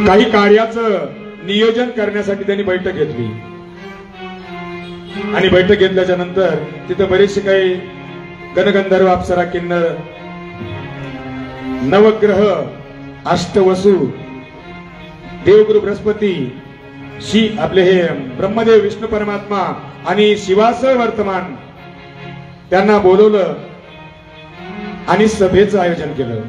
काही कार्याचं नियोजन करण्यासाठी त्यांनी बैठक घेतली आणि बैठक घेतल्याच्या नंतर तिथं बरेचसे काही गणगंधर्व अप्सरा किन्नर नवग्रह अष्टवसु देवगुरु बृहस्पती आपले हे ब्रह्मदेव विष्णू परमात्मा आणि शिवासह वर्तमान त्यांना बोलवलं आणि सभेचं आयोजन केलं.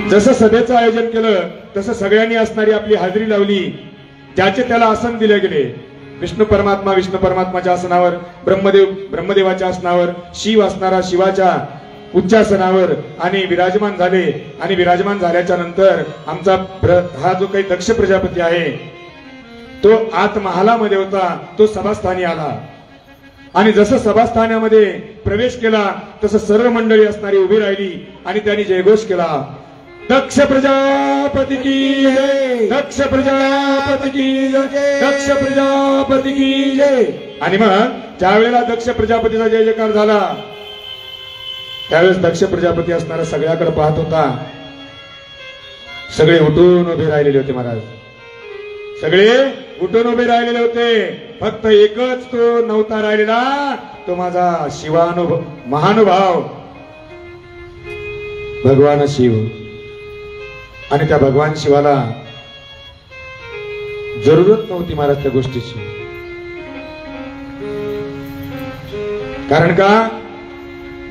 जसं सभेचं आयोजन केलं तसं सगळ्यांनी असणारी आपली हाजरी लावली. ज्याचे त्याला आसन दिले गेले. विष्णू परमात्माच्या आसनावर, ब्रह्मदेवाच्या आसनावर, शिव असणारा शिवाच्या उच्चासनावर आणि विराजमान झाले. आणि विराजमान झाल्याच्या नंतर आमचा हा जो काही दक्ष प्रजापती आहे तो आत महालामध्ये होता, तो सभास्थानी आला आणि जसं सभास्थानामध्ये प्रवेश केला तसं सर्व मंडळी असणारी उभी राहिली आणि त्यांनी जयघोष केला. दक्ष प्रजापती की जय, दक्ष प्रजापती की जय, दक्ष प्रजापती की जय. आणि मग ज्या वेळेला दक्ष प्रजापतीचा जय जयकार झाला त्यावेळेस दक्ष प्रजापती असणारा सगळ्याकडे पाहत होता. सगळे उठून उभे राहिलेले होते महाराज, सगळे उठून उभे राहिलेले होते. फक्त एकच तो नव्हता राहिलेला, तो माझा महानुभाव भगवान शिव. आणि त्या भगवान शिवाला जरूरत नव्हती महाराज त्या गोष्टीची. कारण का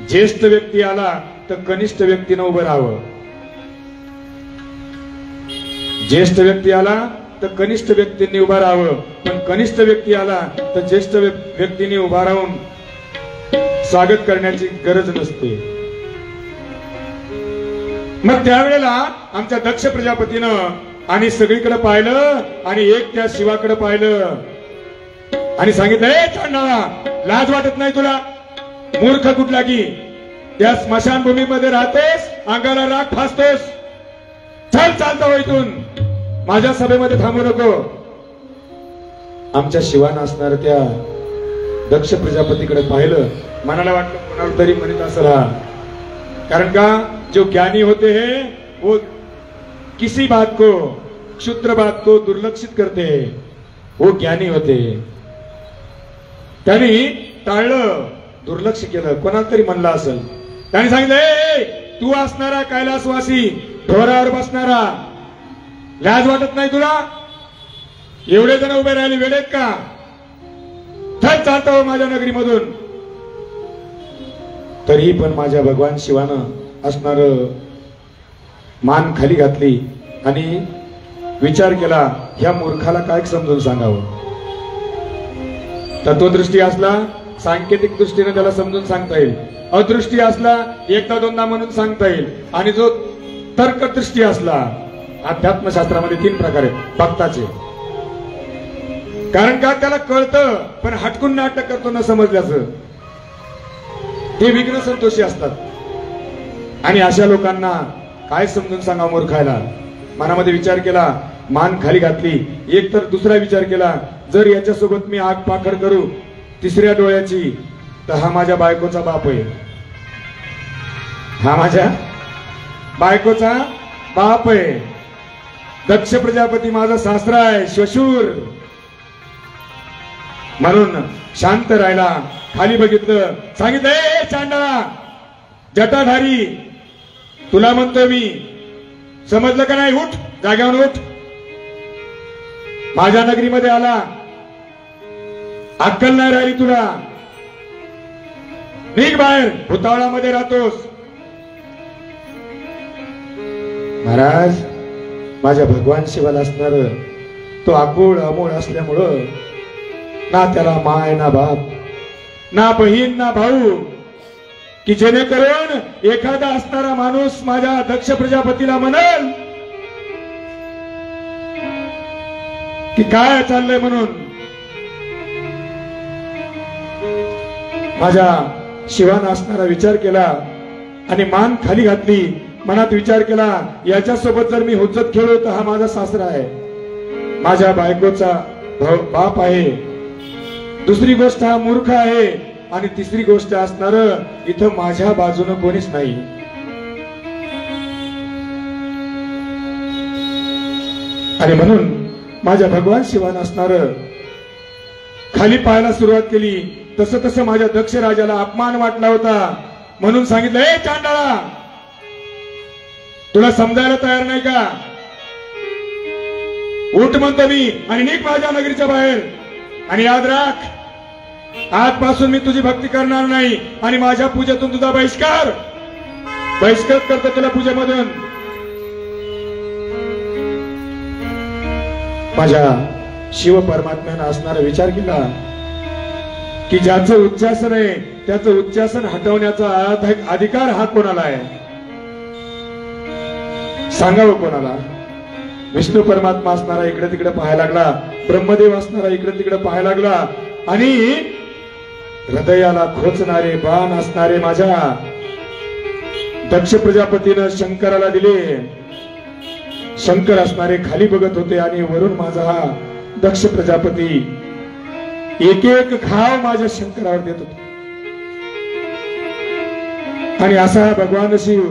ज्येष्ठ व्यक्ती आला तर कनिष्ठ व्यक्तीनं उभं राहावं. ज्येष्ठ व्यक्ती आला तर कनिष्ठ व्यक्तींनी उभा राहावं, पण कनिष्ठ व्यक्ती आला तर ज्येष्ठ व्यक्तीने उभा राहून स्वागत करण्याची गरज नसते. मग त्यावेळेला आमच्या दक्ष प्रजापतीनं आणि सगळीकडे पाहिलं आणि एक त्या शिवाकडे पाहिलं आणि सांगितलं, ए चांडाळा, लाज वाटत नाही तुला? मूर्ख कुठला की त्या स्मशानभूमीमध्ये राहतोस, अंगाला राख फासतोस. चल चालता हो इथून, माझ्या सभेमध्ये थांबू नको. आमच्या शिवानं असणार त्या दक्ष प्रजापतीकडे पाहिलं. मनाला वाटलं कोणाला तरी म्हणत असं राहा. कारण का जो ज्ञानी होते हैं वो किसी बात को, क्षुद्र बात को दुर्लक्षित करते हैं. वो ज्ञानी होते. त्यांनी टाळलं, दुर्लक्ष केलं. कोणाला तरी म्हणलं असेल, त्यांनी सांगितलं, तू असणारा कैलासवासी, ढोरावर बसणारा, लाज वाटत नाही तुला? एवढे जण उभे राहिले, वेळेत का? थर चालतो माझ्या नगरीमधून. तरीही पण माझ्या भगवान शिवानं असणार मान खाली घातली आणि विचार केला, ह्या मूर्खाला काय समजून सांगावं. तत्वदृष्टी असला सांकेतिक दृष्टीने त्याला समजून सांगता येईल, अदृष्टी असला एकदा दोनदा म्हणून सांगता येईल, आणि जो तर्कदृष्टी असला, अध्यात्मशास्त्रामध्ये 3 प्रकार आहेत भक्ताचे. कारण का त्याला कळतं पण हटकून नाटक करतो न समजल्याचं. ते विघ्न संतोषी असतात. आणि अशा लोकांना काय समजून सांगा मूर्खायला. मनामध्ये विचार केला, मान खाली घातली. एक तर दुसरा विचार केला, जर याच्यासोबत मी आग पाखड करू तिसऱ्या डोळ्याची, तर हा माझ्या बायकोचा बाप आहे. हा माझ्या बायकोचा बाप आहे. दक्ष प्रजापती माझा सासरा आहे, श्वशूर. म्हणून शांत राहिला. खाली बघितलं, सांगितलं, ए चांडाळा, जटाधारी, तुला म्हणतो मी, समजलं का नाही? उठ, जाग्यावर उठ. माझ्या नगरीमध्ये आला, अक्कल नाही राहिली तुला, निघ बाहेर, भूतावळामध्ये राहतोस. महाराज, माझ्या भगवान शिवाला असणार तो आकुळ अमोळ असल्यामुळं ना त्याला माय ना बाप ना बहीण ना भाऊ, की जेणेकरून एखादा असणारा माणूस माझ्या दक्ष प्रजापतीला म्हणेल की काय चाललंय म्हणून. माझ्या शिवानं असणारा विचार केला आणि मान खाली घातली. मनात विचार केला, याच्यासोबत जर मी हुज्जत खेळलो तर हा माझा सासरा आहे, माझ्या बायकोचा बाप आहे. दुसरी गोष्ट हा मूर्ख आहे, आणि तिसरी गोष्ट असणार इथं माझ्या बाजूने कोणीच नाही. आणि म्हणून माझ्या भगवान शिवानं असणार खाली पाहायला सुरुवात केली. तसं तसं माझ्या दक्ष राजाला अपमान वाटला होता. म्हणून सांगितलं, ए चांडाळा, तुला समजायला तयार नाही का? उठ म्हणतो मी आणि निघ माझ्या नगरीच्या बाहेर. आणि याद राख, आजपासून मी तुझी भक्ती करणार नाही आणि माझ्या पूजेतून तुझा बहिष्कार करतो तुला पूजेमधून. माझ्या शिव परमात्म्यानं असणारा विचार केला की ज्याचं उच्चासन आहे त्याचं उच्चासन हटवण्याचा अधिकार हा कोणाला आहे? सांगावं कोणाला? विष्णू परमात्मा असणारा इकडे तिकडे पाहायला लागला, ब्रह्मदेव असणारा इकडे तिकडे पाहायला लागला आणि हृदयाला खोचणारे बाण असणारे माझ्या दक्ष प्रजापतीनं शंकराला दिले. शंकर असणारे खाली बघत होते आणि वरून माझा हा दक्ष प्रजापती एक एक घाव माझ्या शंकरावर देत होता. आणि असा भगवान शिव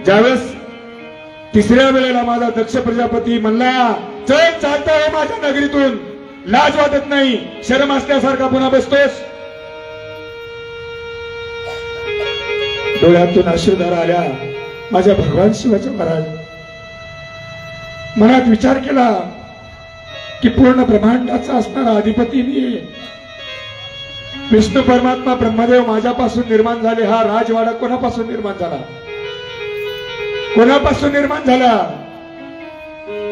ज्यावेळेस तिसऱ्या वेळेला माझा दक्ष प्रजापती म्हणला, चल चालतोय माझ्या नगरीतून, लाज वाटत नाही, शरम असल्यासारखा पुन्हा बसतोस. डोळ्यातून अश्रुधारा आल्या माझ्या भगवान शिवाच्या. महाराज मनात विचार केला की पूर्ण ब्रह्मांडाचा असणारा अधिपती मी आहे. विष्णू परमात्मा ब्रह्मदेव माझ्यापासून निर्माण झाले. हा राजवाडा कोणापासून निर्माण झाला? कोणापासून निर्माण झाला?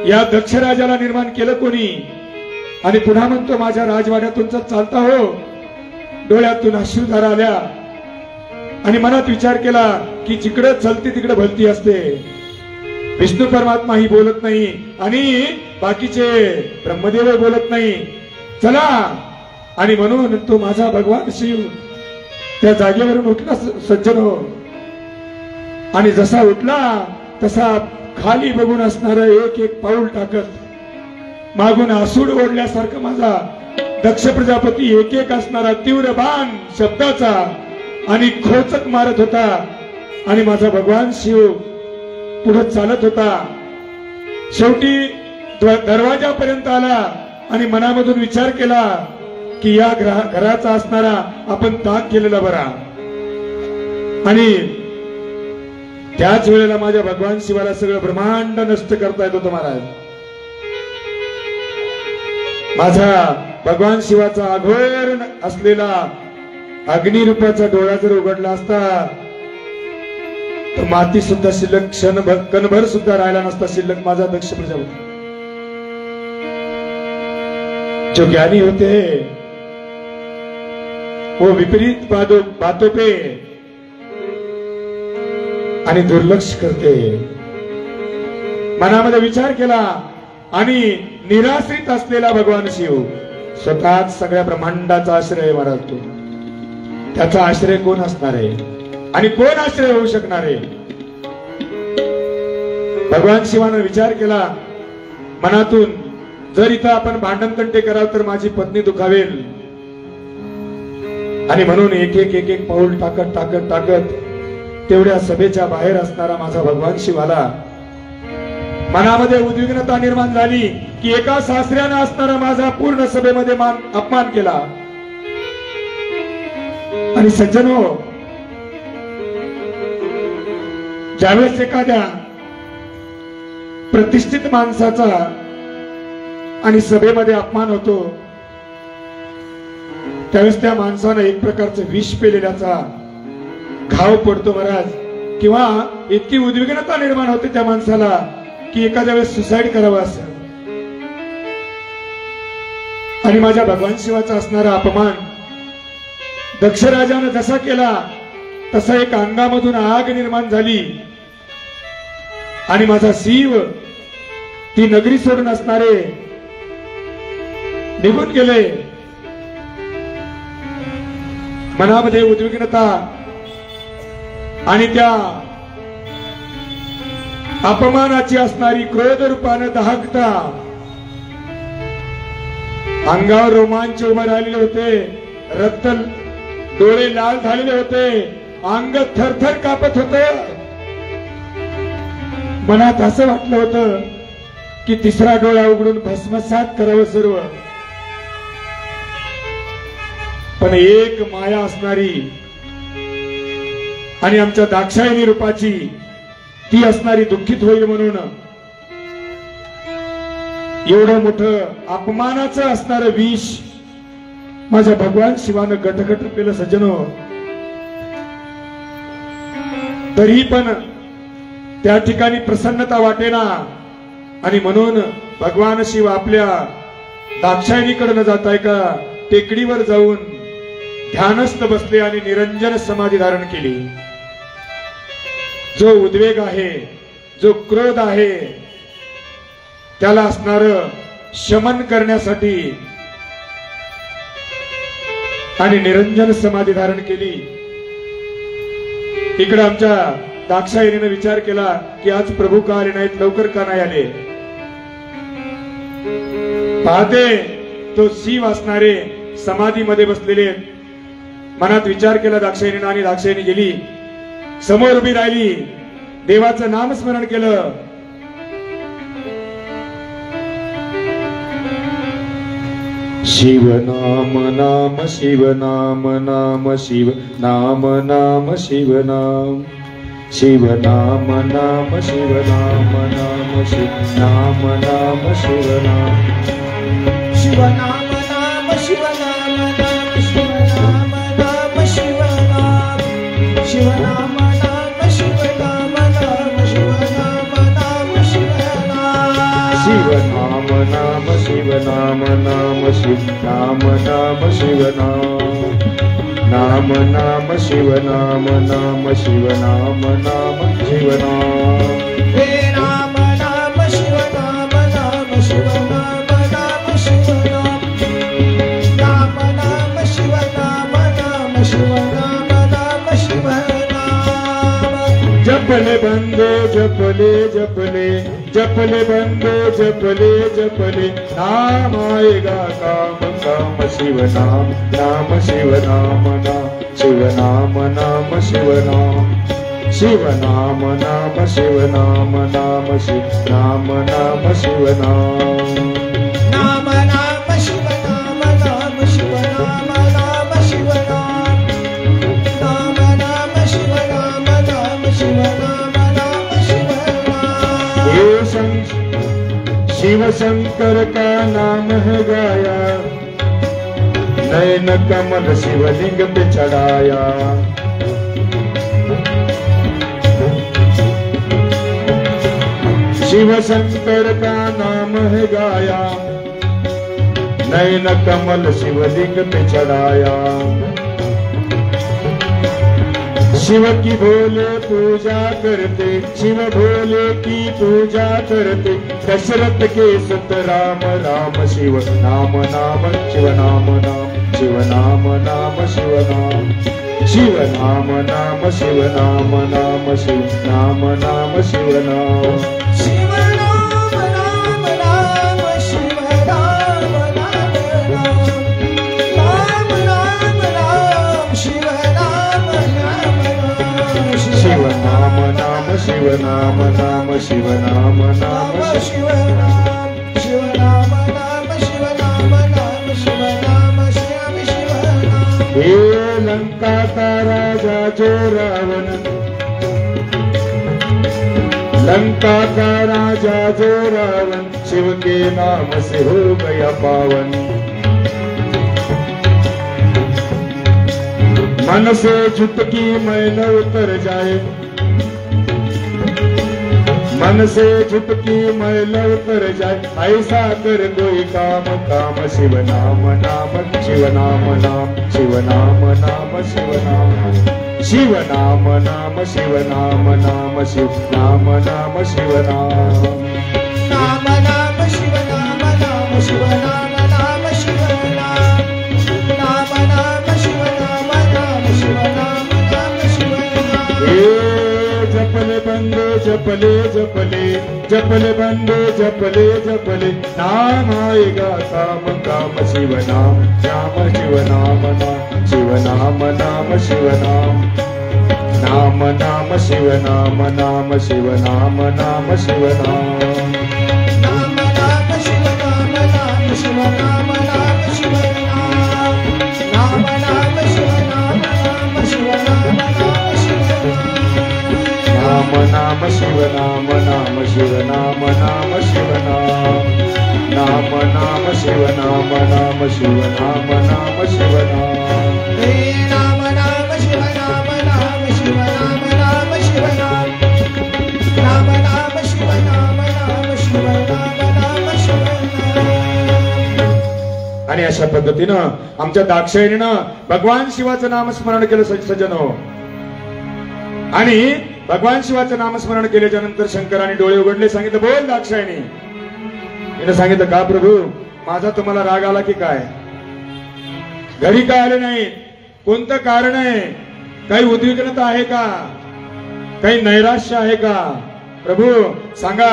या दक्ष राजाला निर्माण केलं कोणी? आणि पुन्हा म्हणतो माझ्या राजवाड्यातून चालता हो. डोळ्यातून अश्रुधारा आल्या आणि मनात विचार केला की जिकडे चलती तिकडे भलती असते. विष्णू परमात्मा ही बोलत नाही आणि बाकीचे ब्रह्मदेव बोलत नाही. चला, आणि म्हणून तो माझा भगवान शिव त्या जागेवरून उठला सज्जनो. आणि जसा उठला तसा खाली बघून असणार एक एक पाऊल टाकत मागून आसूड ओढल्यासारखं माझा दक्ष प्रजापती एक एक असणारा तीव्र बाण शब्दाचा आणि खोचक मारत होता. आणि माझा भगवान शिव पुढे चालत होता. शेवटी दरवाजापर्यंत आला आणि मनामधून विचार केला की या घराचा असणारा आपण त्याग केलेला बरा. आणि त्याच वेळेला माझ्या भगवान शिवाला सगळं ब्रह्मांड नष्ट करता येत होतं. महाराज माझा भगवान शिवाचा अघोर असलेला अग्निरूपाचा डोळा जर उघडला असता तर माती सुद्धा शिल्लक कणभर सुद्धा राहिला नसता शिल्लक माझा दक्ष प्रजापती. जो ज्ञानी होते वो विपरीत बातों पे आणि दुर्लक्ष करते. मनामध्ये विचार केला आणि निराश्रित असलेला भगवान शिव स्वतःच सगळ्या ब्रह्मांडाचा आश्रय महाराज. तो त्याचा आश्रय कोण असणार आहे आणि कोण आश्रय होऊ शकणार आहे? भगवान शिवानं विचार केला मनातून, जर इथं आपण भांडणतंटे कराल तर माझी पत्नी दुखावेल. आणि म्हणून एक एक पाऊल टाकत तेवढ्या सभेच्या बाहेर असणारा माझा भगवान शिवाला मनामध्ये उद्विग्नता निर्माण झाली की एका सासऱ्यानं असणारा माझा पूर्ण सभेमध्ये अपमान केला. आणि सज्जनो, ज्यावेळेस एखाद्या प्रतिष्ठित माणसाचा आणि सभेमध्ये अपमान होतो त्यावेळेस त्या माणसानं एक प्रकारचं विष पेलेल्याचा घाव पडतो महाराज. किंवा इतकी उद्विग्नता निर्माण होते त्या माणसाला की एखाद्या वेळेस सुसाईड करावं असं. आणि माझ्या भगवान शिवाचा असणारा अपमान दक्ष राजानं जसा केला तसा एक अंगामधून आग निर्माण झाली आणि माझा शिव ती नगरी सोडून असणारे निघून गेले. मनामध्ये उद्विग्नता आणि त्या अपमानाची असणारी क्रोध रूपाने दहकता अंगावर रोमांच उभे राहिलेले होते. रक्त डोळे लाल झालेले होते. अंग थरथर कापत होते. मनात असं वाटलं होतं की तिसरा डोळा उघडून भस्मसात करावं सर्व, पण एक माया असणारी आणि आमच्या दाक्षायणी रूपाची ती असणारी दुःखित होईल म्हणून एवढं मोठं अपमानाचं असणारं विष माझ्या भगवान शिवानं गटगट पेलं सज्जनो. तरी पण त्या ठिकाणी प्रसन्नता वाटेना आणि म्हणून भगवान शिव आपल्या दाक्षायणीकडे न जाता एका टेकडीवर जाऊन ध्यानस्थ बसले आणि निरंजन समाधी धारण केली. जो उद्वेग आहे, जो क्रोध आहे, त्याला असणार शमन करण्यासाठी आणि निरंजन समाधी धारण केली. इकडे आमच्या दाक्षायणीने विचार केला की आज प्रभू का आले नाहीत, लवकर का नाही आले. पाहते तो शिव असणारे समाधीमध्ये बसलेले. मनात विचार केला दाक्षायणीने आणि दाक्षायणी गेली, समोर उभी राहिली, देवाचं नामस्मरण केलं. शिव नाम नाम शिव नाम नाम शिव नाम नाम शिव नाम शिव नाम नाम शिव नाम नाम शिव नाम नाम शिव नाम शिव नाम नाम शिव नाम नाम शिव नाम नाम शिव नाम शिव नाम नाम शिव नाम नाम शिव नाम नाम शिव नाम शिव नाम नाम शिव नाम नाम शिव नाम नाम शिव नाम नाम नाम शिव नाम नाम शिव नाम नाम शिव नाम हे राम नाम शिव नाम नाम शिव नाम नाम शिव नाम राम नाम शिव नाम नाम शिव नाम नाम शिव नाम जपले बंदो जपले जपले जपले बंदो जपले जपले नाम आएगा काम काम शिव नाम नाम शिव नाम नाम शिव नाम नाम शिव नाम शिव नाम नाम शिव नाम नाम शिव नाम नाम शिव नाम नाम नाम शिव नाम नाम शिव नाम नाम शिव नाम नाम नाम शिव नाम नाम शिव नाम नाम शिव नाम ये शिव शंकर का नाम है गाया, नयन कमल शिवलिंग पे चढ़ाया. शिव शंकर का नाम है गाया, नयन कमल शिवलिंग पे चढ़ाया. शिव की भोले पूजा करते, शिव भोले की पूजा करते, दशरथ के सुत राम राम शिव नाम नाम शिव नाम नाम शिव नाम नाम शिव नाम शिव नाम नाम शिव नाम नाम शिव नाम नाम शिव नाम शिव नाम नाम नाम शिव नाम नाम नाम नाम नाम शिव नाम नाम नाम शिव नाम नाम शिव नाम नाम शिव नाम नाम शिव नाम शिव नाम नाम शिव नाम नाम शिव नाम श्याम शिव नाम हे लंका का राजा जो रावण, लंका का राजा जो रावण, शिव के नाम से हो गया पावन. मन से झुटकी मैल उतर जाए, मन से झुटकी मैल उतर जाए, ऐसा कर कोई काम काम शिव नाम नाम शिव नाम नाम शिव नाम नाम शिव नाम शिव नाम नाम शिव नाम नाम शिव नाम नाम शिव नाम नाम नाम शिव नाम नाम शिव नाम नाम शिव नाम नाम नाम शिव नाम नाम शिव नाम नाम शिव नाम हे जपले बंदो जपले जपले जपले बंदो जपले जपले नाम आएगा काम काम शिव नाम नाम शिव नाम नाम शिव नाम नाम शिव नाम नाम नाम शिव नाम नाम शिव नाम नाम शिव नाम नाम नाम नाम शिव नाम नाम शिव नाम नाम शिव नाम नाम नाम शिव नाम नाम शिव नाम नाम शिव नाम नाम नाम शिव नाम नाम शिव नाम नाम शिव नाम नाम नाम शिव नाम नाम शिव नाम नाम शिव नाम. आणि अशा पद्धतीनं आमच्या दाक्षायणीनं भगवान शिवाचं नामस्मरण केलं सज्जनो. आणि भगवान शिवाचं नामस्मरण केल्याच्या नंतर शंकराने डोळे उघडले, सांगितलं बोल दाक्षायणी. तिने सांगितलं का प्रभू, माझा तुम्हाला राग आला की काय? घरी काय आले नाही? कोणतं कारण आहे? काही उद्विग्नता आहे का? काही नैराश्य आहे का? प्रभू सांगा.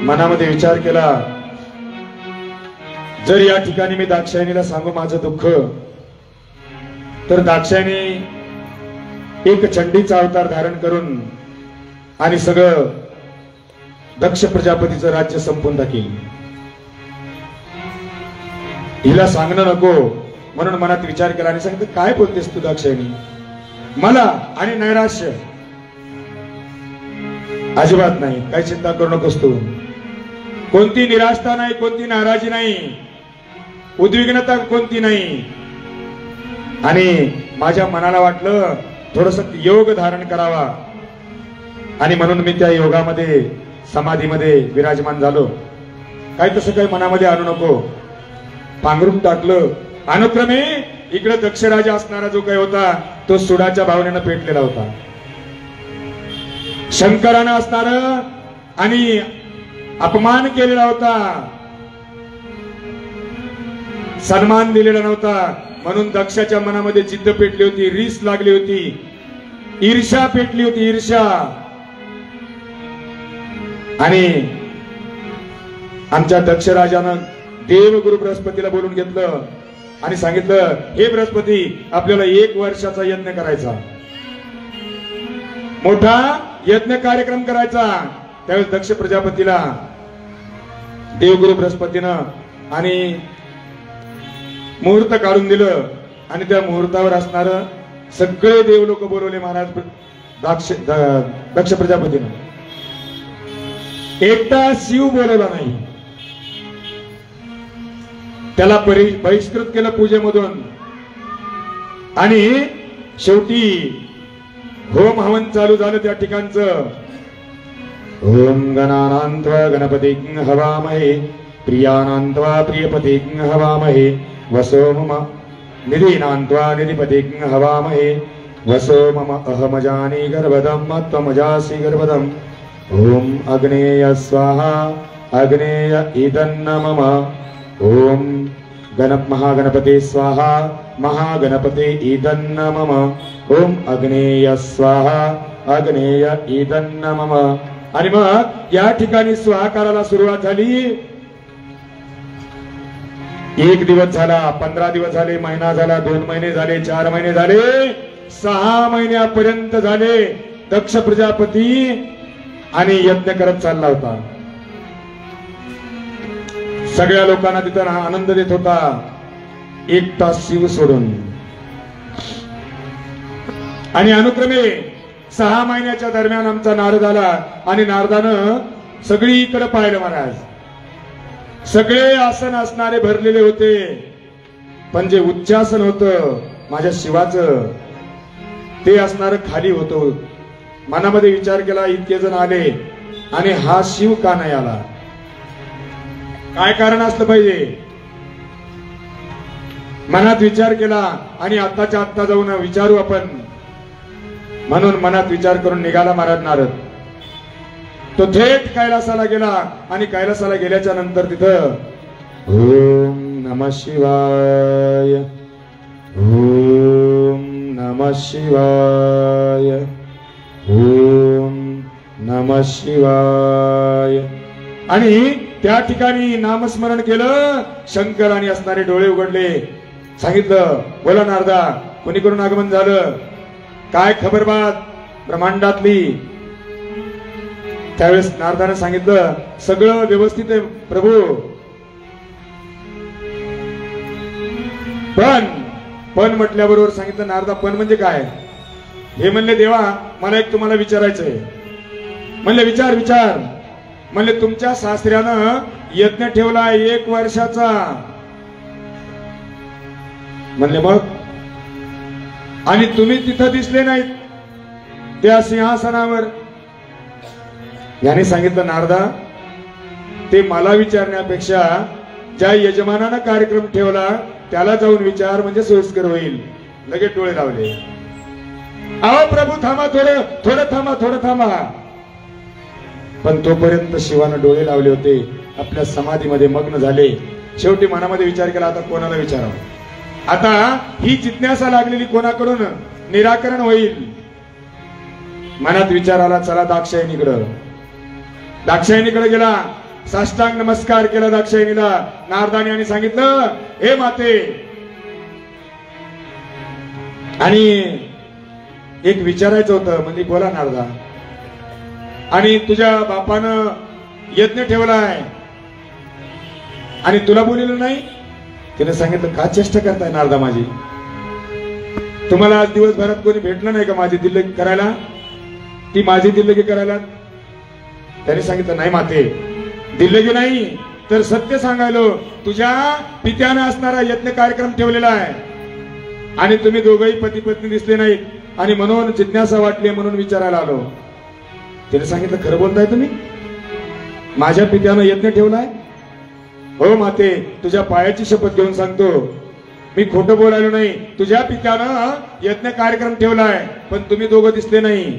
मनामध्ये विचार केला, जर या ठिकाणी मी दाक्षायणीला सांगू माझं दुःख, तर दाक्षायणी एक चंडीचा अवतार धारण करून आणि सगळं दक्ष प्रजापतीचं राज्य संपून टाकील. हिला सांगणं नको म्हणून मनात विचार केला आणि सांगितलं, काय बोलतेस तू दाक्षायणी? मला आणि नैराश्य अजिबात नाही, काही चिंता करू नकोस तू. कोणती निराशता नाही, कोणती नाराजी नाही, उद्विग्नता कोणती नाही. आणि माझ्या मनाला वाटलं थोडस योग धारण करावा आणि म्हणून मी त्या योगामध्ये समाधीमध्ये विराजमान झालो. काही तसं काही मनामध्ये आणू नको. पांघरून टाकलं. अनुक्रमे इकडे दक्षराजा असणारा जो काही होता तो सुडाच्या भावनेनं पेटलेला होता. शंकरानं असणार आणि अपमान केलेला होता, सन्मान दिलेला नव्हता. म्हणून दक्षाच्या मनामध्ये जिद्द पेटली होती, रीस लागली होती, ईर्ष्या पेटली होती, ईर्ष्या. आणि आमच्या दक्षराजानं देवगुरु बृहस्पतीला बोलून घेतलं आणि सांगितलं, हे बृहस्पती, आपल्याला 1 वर्षाचा यज्ञ करायचा, मोठा यज्ञ कार्यक्रम करायचा. त्यावेळेस दक्ष प्रजापतीला देवगुरु बृहस्पतीनं आणि मुहूर्त काढून दिलं आणि त्या मुहूर्तावर असणार सगळे देव लोक बोलवले महाराज. दक्ष प्रजापतीनं एकटा शिव बोलवला नाही, त्याला बहिष्कृत केलं पूजेमधून. आणि शेवटी होम हवन चालू झालं त्या ठिकाणचं. ओम गणानान्त्वा गणपतिं हवामहे प्रियानान्त्वा प्रियपतिं हवामहे वसो मम निधीनान्त्वा निधिपतिं हवामहे वसो मम अहमजानि गर्भदं त्वमजासि गर्भदम्. ओम अग्नेय स्वाहा अग्नेय इदन्न मम. ओम महागणपते स्वाहा महागणपते इदन्न मम. ओम अग्नेय स्वाहा अग्नेय इदन्न मम. आणि मग या ठिकाणी स्वाहाकाराला सुरुवात झाली. 1 दिवस झाला, 15 दिवस झाले, महिना झाला, 2 महिने झाले, 4 महिने झाले, 6 महिन्यापर्यंत झाले. दक्ष प्रजापती आणि यज्ञ करत चालला होता. सगळ्या लोकांना तिथं आनंद देत होता, एकटा शिव सोडून. आणि अनुक्रमे 6 महिन्याच्या दरम्यान आमचा नारद आला आणि नारदानं सगळीकडे पाहिलं महाराज. सगळे आसन असणारे भरलेले होते, पण जे उच्चासन होतं माझ्या शिवाचं ते असणार खाली होतं. मनामध्ये विचार केला, इतके जण आले आणि हा शिव का नाही आला? काय कारण असलं पाहिजे? मनात विचार केला आणि आत्ताच्या आत्ता जाऊन विचारू आपण म्हणून मनात विचार करून निघाला महाराज नारद. तो थेट कैलासाला गेला आणि कैलासाला गेल्याच्या नंतर तिथं ओम नमः शिवाय ओम नमः शिवाय ओम नमः शिवाय. आणि त्या ठिकाणी नामस्मरण केलं. शंकराने असणारे डोळे उघडले. सांगितलं, बोला नारदा, कोणीकडून आगमन झालं? काय खबरबात ब्रह्मांडातली? त्यावेळेस नारदाने सांगितलं, सगळं व्यवस्थित आहे प्रभू, पण म्हटल्याबरोबर सांगितलं, नारदा पण म्हणजे काय? हे म्हणले देवा मला एक तुम्हाला विचारायचंय. म्हणले विचार विचार. म्हणले तुमच्या सासऱ्यानं यज्ञ ठेवला 1 वर्षाचा. म्हणले मग? आणि तुम्ही तिथं दिसले नाहीत त्या सिंहासनावर. याने सांगितलं नारदा ते मला विचारण्यापेक्षा ज्या यजमानानं कार्यक्रम ठेवला त्याला जाऊन विचार म्हणजे सोयीस्कर होईल. लगेच डोळे लावले. अहो प्रभू थांबा, थोडं थोडं थांबा, थोडं थांबा. पण तोपर्यंत शिवानं डोळे लावले होते, आपल्या समाधीमध्ये मग्न झाले. शेवटी मनामध्ये विचार केला आता कोणाला विचारावं. आता ही जिज्ञासा लागलेली कोणाकडून निराकरण होईल. मनात विचार आला चला दाक्षायणीकडं. दाक्षायणीकडे गेला, साष्टांग नमस्कार केला दाक्षायणीला. नारदाने आणि सांगितलं हे माते, आणि एक विचारायचं होतं. म्हणजे बोला नारदा. आणि तुझ्या बापानं यज्ञ ठेवलाय आणि तुला बोललेलं नाही. तिने सांगितलं का चेष्टा करताय नारदा माझी. तुम्हाला आज दिवसभरात कोणी भेटलं नाही का माझी दिल्लगी करायला, ती माझी दिल्लगी करायला. त्याने सांगितलं नाही माते, दिल्लगी नाही तर सत्य सांगायलो. तुझ्या पित्यानं असणारा यज्ञ कार्यक्रम ठेवलेला आहे आणि तुम्ही दोघंही पती पत्नी दिसले नाहीत आणि म्हणून जिज्ञासा वाटली म्हणून विचारायला आलो. तिने सांगितलं खरं बोलताय तुम्ही, माझ्या पित्यानं यज्ञ ठेवलाय. हो माते, तुझ्या पायाची शपथ घेऊन सांगतो मी खोटं बोलायलो नाही. तुझ्या पित्यानं यज्ञ कार्यक्रम ठेवलाय पण तुम्ही दोघं दिसले नाही.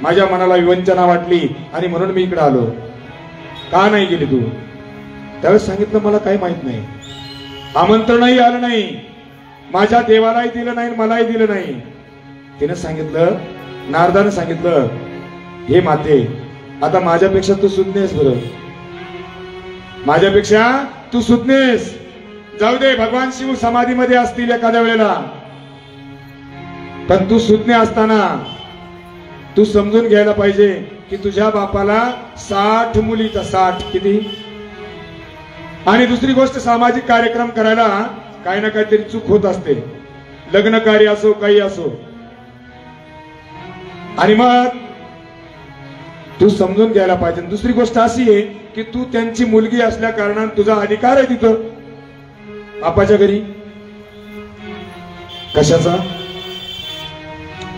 माझ्या मनाला विवंचना वाटली आणि म्हणून मी इकडे आलो. का नाही गेली तू? त्यावेळेस सांगितलं मला काही माहित नाही, आमंत्रणही आलं नाही, माझ्या देवालाही दिलं नाही मलाही दिलं नाही. तिने सांगितलं, नारदाने सांगितलं हे माते आता माझ्यापेक्षा तू सुज्ञेस. बरं माझ्यापेक्षा तू सुज्ञेस. जाऊ दे भगवान शिव समाधीमध्ये असतील एखाद्या वेळेला, पण तू सुज्ञ असताना तू समजून घ्यायला पाहिजे की तुझ्या बापाला 60 मुलीचा 60 किती. आणि दुसरी गोष्ट सामाजिक कार्यक्रम करायला काही ना काहीतरी चूक होत असते, लग्न कार्य असो काही असो. आणि मग तू समजून घ्यायला पाहिजे. दुसरी गोष्ट अशी आहे की तू त्यांची मुलगी असल्या कारणाने तुझा अधिकार आहे तिथं बापाच्या घरी. कशाचा?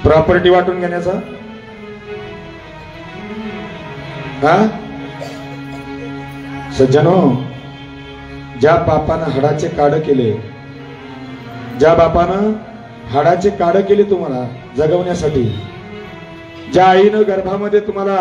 प्रॉपर्टी वाटून घेण्याचा. हा सज्जनो, ज्या बापानं हाडाचे काढ केले, ज्या बापानं हाडाचे काढ केले तुम्हाला जगवण्यासाठी, ज्या आईनं गर्भामध्ये तुम्हाला